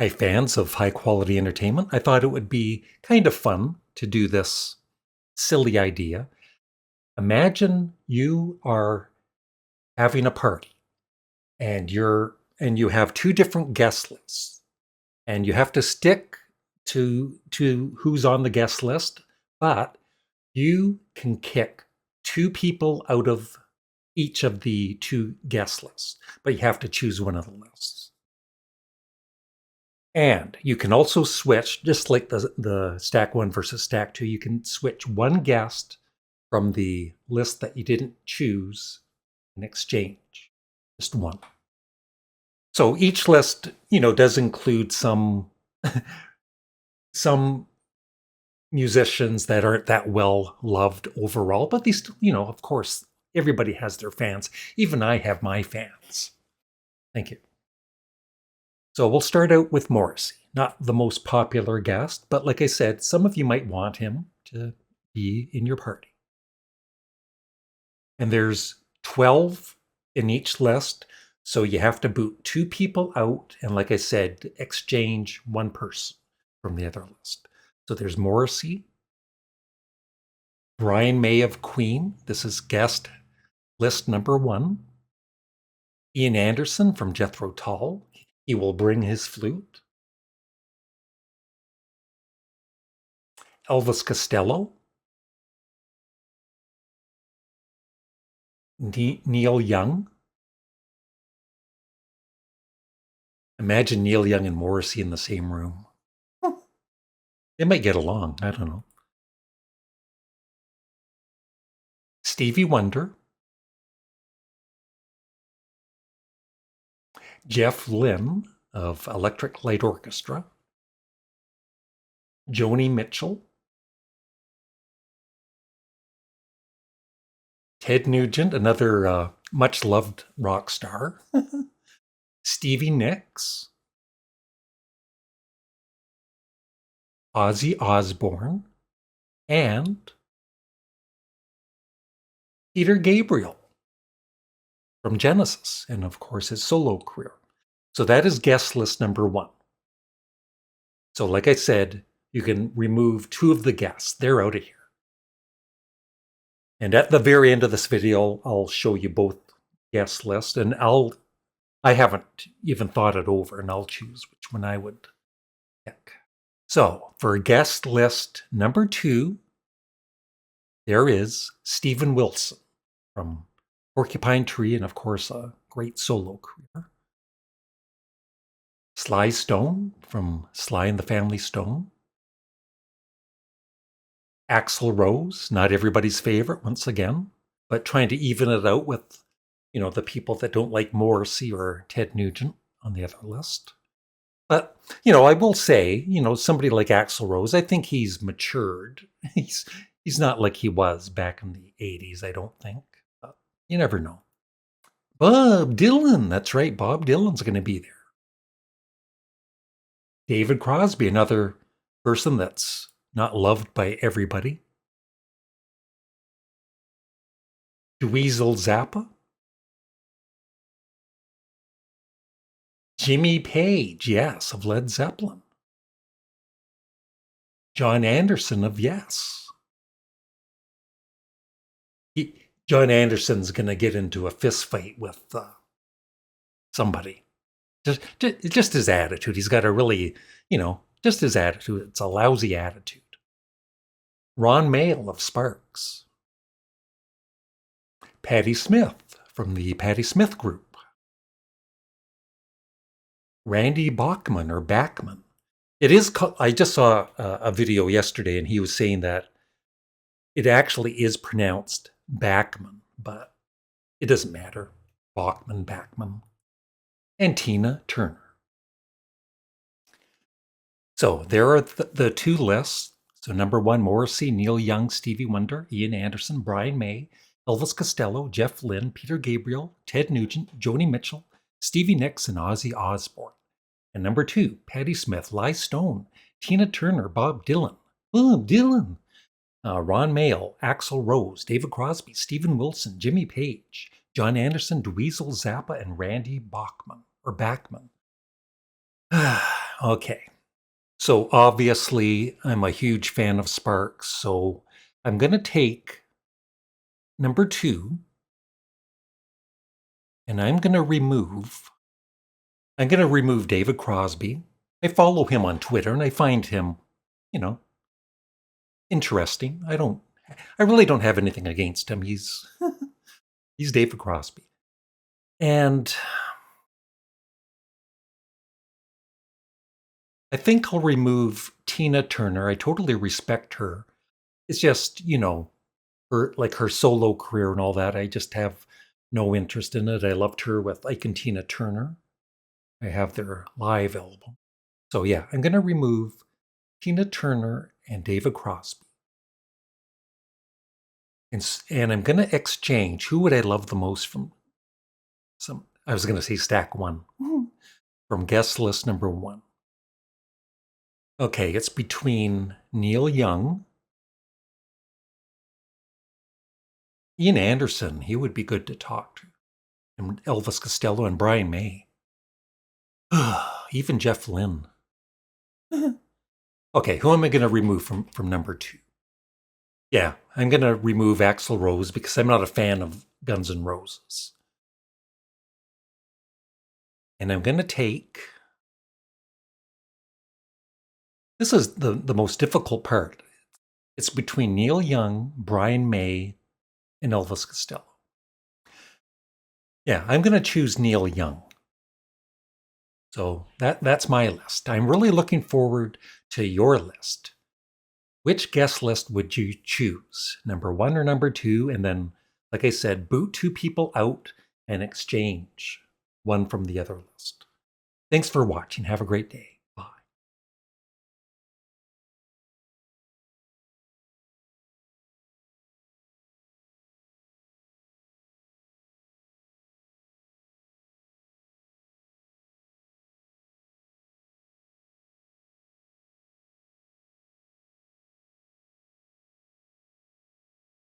Hi, fans of high quality entertainment. I thought it would be kind of fun to do this silly idea. Imagine you are having a party and you have two different guest lists and you have to stick to who's on the guest list, but you can kick two people out of each of the two guest lists, but you have to choose one of the lists. And you can also switch, just like the stack one versus stack two, you can switch one guest from the list that you didn't choose in exchange. Just one. So each list, does include some some musicians that aren't that well loved overall, but these, of course, everybody has their fans. Even I have my fans. Thank you. So we'll start out with Morrissey. Not the most popular guest, but like I said, some of you might want him to be in your party. And there's 12 in each list, so you have to boot two people out, and like I said, exchange one person from the other list. So there's Morrissey, Brian May of Queen. This is guest list number 1. Ian Anderson from Jethro Tull. He will bring his flute. Elvis Costello. Neil Young. Imagine Neil Young and Morrissey in the same room. They might get along. I don't know. Stevie Wonder. Jeff Lynne of Electric Light Orchestra. Joni Mitchell. Ted Nugent, another much-loved rock star. Stevie Nicks. Ozzy Osbourne. And Peter Gabriel from Genesis, and of course his solo career. So that is guest list number 1. So like I said, you can remove 2 of the guests. They're out of here. And at the very end of this video, I'll show you both guest lists, and I haven't even thought it over, and I'll choose which one I would pick. So for guest list number 2, there is Steven Wilson from Porcupine Tree, and of course a great solo career. Sly Stone from Sly and the Family Stone. Axl Rose, not everybody's favorite once again, but trying to even it out with, the people that don't like Morrissey or Ted Nugent on the other list. But, I will say, somebody like Axl Rose, I think he's matured. He's not like he was back in the 80s, I don't think. But you never know. Bob Dylan, that's right, Bob Dylan's going to be there. David Crosby, another person that's not loved by everybody. Dweezil Zappa. Jimmy Page, yes, of Led Zeppelin. John Anderson of Yes. John Anderson's going to get into a fist fight with somebody. Just his attitude. He's got a really, just his attitude. It's a lousy attitude. Ron Mayle of Sparks. Patti Smith from the Patti Smith Group. Randy Bachman or Bachman. It is. I just saw a video yesterday, and he was saying that it actually is pronounced Bachman, but it doesn't matter. Bachman. And Tina Turner. So there are the 2 lists. So number 1, Morrissey, Neil Young, Stevie Wonder, Ian Anderson, Brian May, Elvis Costello, Jeff Lynne, Peter Gabriel, Ted Nugent, Joni Mitchell, Stevie Nicks, and Ozzy Osbourne. And number 2, Patti Smith, Sly Stone, Tina Turner, Bob Dylan, Ron Mayle, Axl Rose, David Crosby, Steven Wilson, Jimmy Page, John Anderson, Dweezil Zappa, and Randy Bachman. Okay. So obviously, I'm a huge fan of Sparks. So I'm going to take number 2 and I'm going to remove David Crosby. I follow him on Twitter and I find him, you know, interesting. I really don't have anything against him. He's David Crosby. And I think I'll remove Tina Turner. I totally respect her. It's just, her solo career and all that. I just have no interest in it. I loved her with Ike and Tina Turner. I have their live album. So yeah, I'm going to remove Tina Turner and David Crosby. And I'm going to exchange. Who would I love the most from I was going to say stack 1. From guest list number 1. Okay, it's between Neil Young, Ian Anderson. He would be good to talk to. And Elvis Costello and Brian May. Even Jeff Lynne. Okay, who am I going to remove from number 2? Yeah, I'm going to remove Axl Rose because I'm not a fan of Guns N' Roses. And I'm going to take... This is the most difficult part. It's between Neil Young, Brian May, and Elvis Costello. Yeah, I'm going to choose Neil Young. So that's my list. I'm really looking forward to your list. Which guest list would you choose? Number 1 or number 2? And then, like I said, boot 2 people out and exchange one from the other list. Thanks for watching. Have a great day.